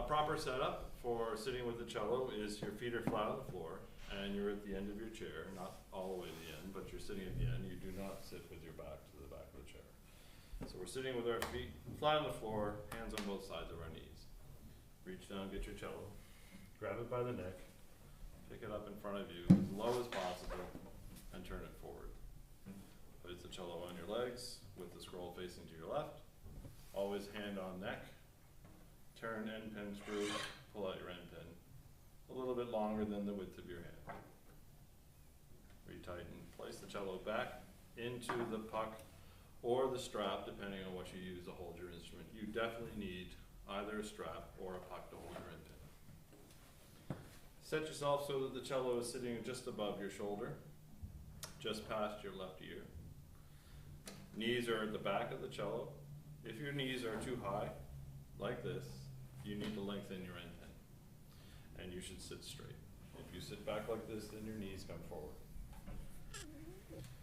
Proper setup for sitting with the cello is your feet are flat on the floor and you're at the end of your chair, not all the way to the end, but you're sitting at the end. You do not sit with your back to the back of the chair. So we're sitting with our feet flat on the floor, hands on both sides of our knees. Reach down, get your cello, grab it by the neck, pick it up in front of you as low as possible, and turn it forward. Place the cello on your legs with the scroll facing to your left. Always hand on neck. Turn end pin screw, pull out your end pin. A little bit longer than the width of your hand. Retighten, place the cello back into the puck or the strap, depending on what you use to hold your instrument. You definitely need either a strap or a puck to hold your end pin. Set yourself so that the cello is sitting just above your shoulder, just past your left ear. Knees are at the back of the cello. If your knees are too high, like this, you need to lengthen your end pin, and you should sit straight. If you sit back like this, then your knees come forward.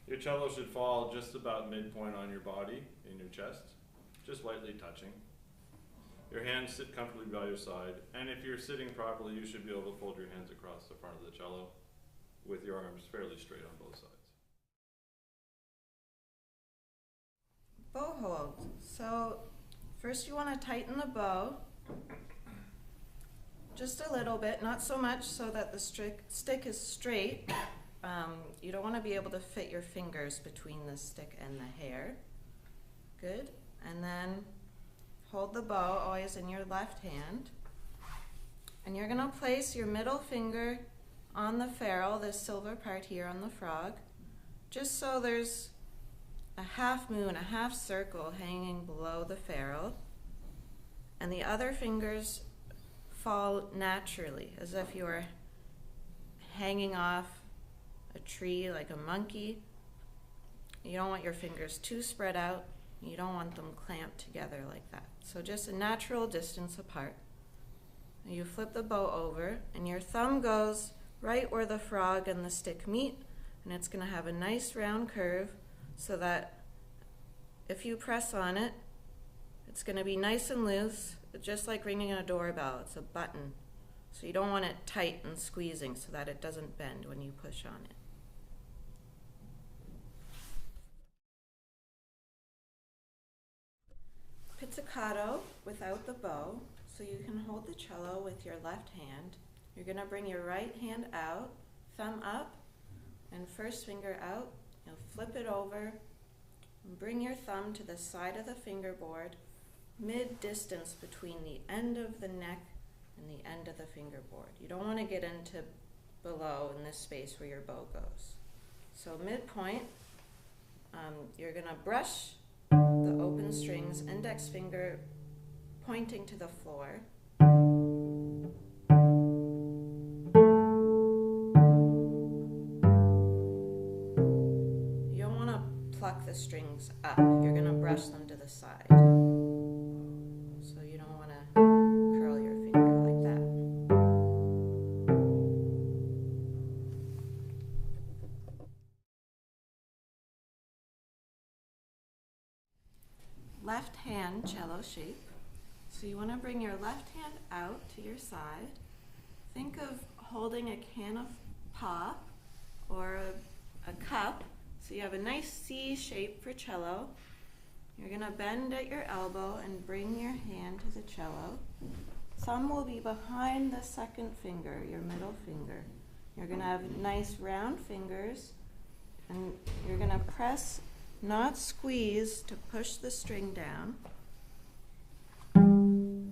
Your cello should fall just about midpoint on your body, in your chest, just lightly touching. Your hands sit comfortably by your side, and if you're sitting properly, you should be able to fold your hands across the front of the cello with your arms fairly straight on both sides. Bow hold. So first you want to tighten the bow just a little bit, not so much so that the stick is straight. You don't want to be able to fit your fingers between the stick and the hair. Good. And then hold the bow always in your left hand. And you're going to place your middle finger on the ferrule, this silver part here on the frog, just so there's a half moon, a half circle hanging below the ferrule. And the other fingers fall naturally, as if you were hanging off a tree like a monkey. You don't want your fingers too spread out. You don't want them clamped together like that. So just a natural distance apart. You flip the bow over, and your thumb goes right where the frog and the stick meet, and it's going to have a nice round curve so that if you press on it, it's going to be nice and loose, just like ringing a doorbell. It's a button. So you don't want it tight and squeezing so that it doesn't bend when you push on it. Pizzicato without the bow. So you can hold the cello with your left hand. You're going to bring your right hand out, thumb up, and first finger out. You'll flip it over and bring your thumb to the side of the fingerboard, mid-distance between the end of the neck and the end of the fingerboard. You don't want to get into below in this space where your bow goes. So midpoint, you're going to brush the open strings, index finger pointing to the floor. You don't want to pluck the strings up. You're going to brush them to the side. So you don't want to curl your finger like that. Left hand cello shape. So you want to bring your left hand out to your side. Think of holding a can of pop or a cup. So you have a nice C shape for cello. You're going to bend at your elbow and bring your hand to the cello. Thumb will be behind the second finger, your middle finger. You're going to have nice round fingers, and you're going to press, not squeeze, to push the string down. And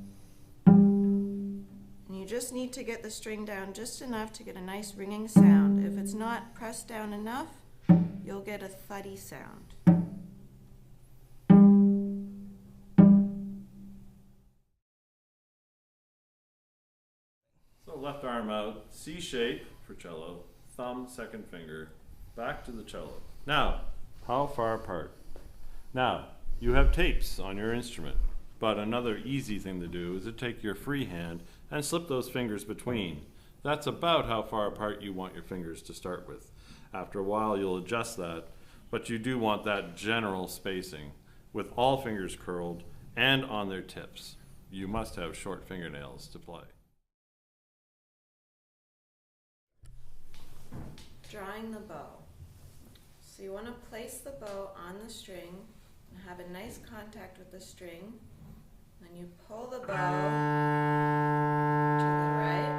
you just need to get the string down just enough to get a nice ringing sound. If it's not pressed down enough, you'll get a thuddy sound. So left arm out, C shape for cello, thumb, second finger, back to the cello. Now, how far apart? Now, you have tapes on your instrument, but another easy thing to do is to take your free hand and slip those fingers between. That's about how far apart you want your fingers to start with. After a while you'll adjust that, but you do want that general spacing with all fingers curled and on their tips. You must have short fingernails to play. Drawing the bow. So you want to place the bow on the string and have a nice contact with the string. Then you pull the bow to the right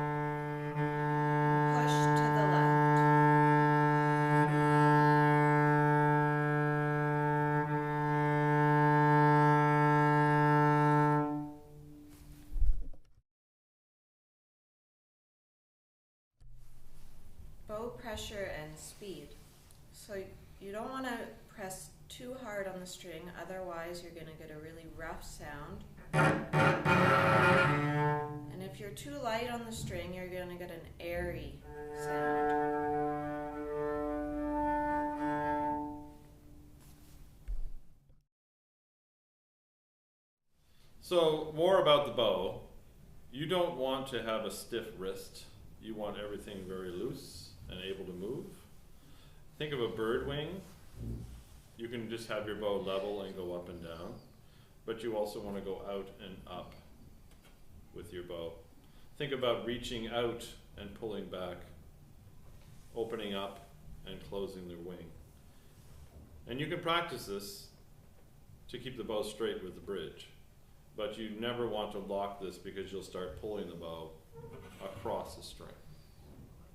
and push to the left. Bow pressure and speed. So you don't want to press too hard on the string, otherwise you're going to get a really rough sound. And if you're too light on the string, you're going to get an airy sound. So more about the bow. You don't want to have a stiff wrist. You want everything very loose and able to move. Think of a bird wing. You can just have your bow level and go up and down, but you also want to go out and up with your bow. Think about reaching out and pulling back, opening up and closing the wing. And you can practice this to keep the bow straight with the bridge, but you never want to lock this because you'll start pulling the bow across the string.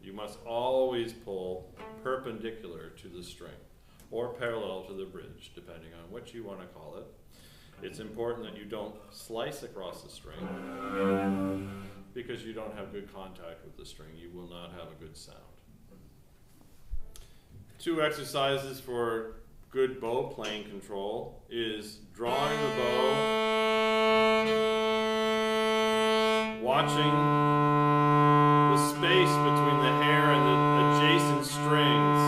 You must always pull perpendicular to the string or parallel to the bridge, depending on what you want to call it. It's important that you don't slice across the string because you don't have good contact with the string. You will not have a good sound. 2 exercises for good bow playing control is drawing the bow, watching the space between the hair and the adjacent strings,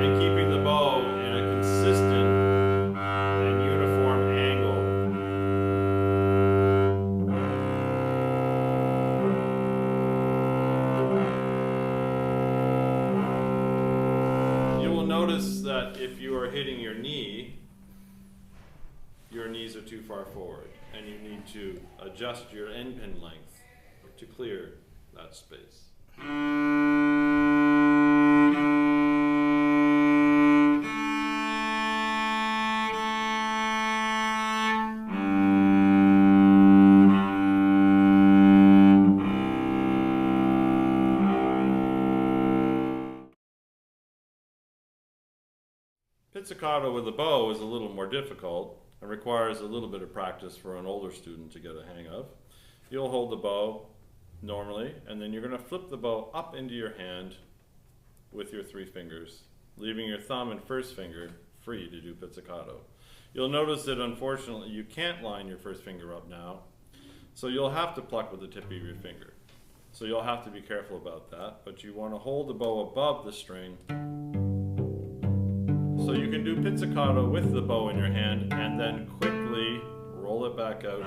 and keeping the bow in a consistent and uniform angle. You will notice that if you are hitting your knee, your knees are too far forward, and you need to adjust your end pin length to clear that space. Pizzicato with a bow is a little more difficult and requires a little bit of practice for an older student to get a hang of. You'll hold the bow normally, and then you're going to flip the bow up into your hand with your 3 fingers, leaving your thumb and first finger free to do pizzicato. You'll notice that unfortunately you can't line your first finger up now, so you'll have to pluck with the tip of your finger. So you'll have to be careful about that, but you want to hold the bow above the string so you can do pizzicato with the bow in your hand and then quickly roll it back out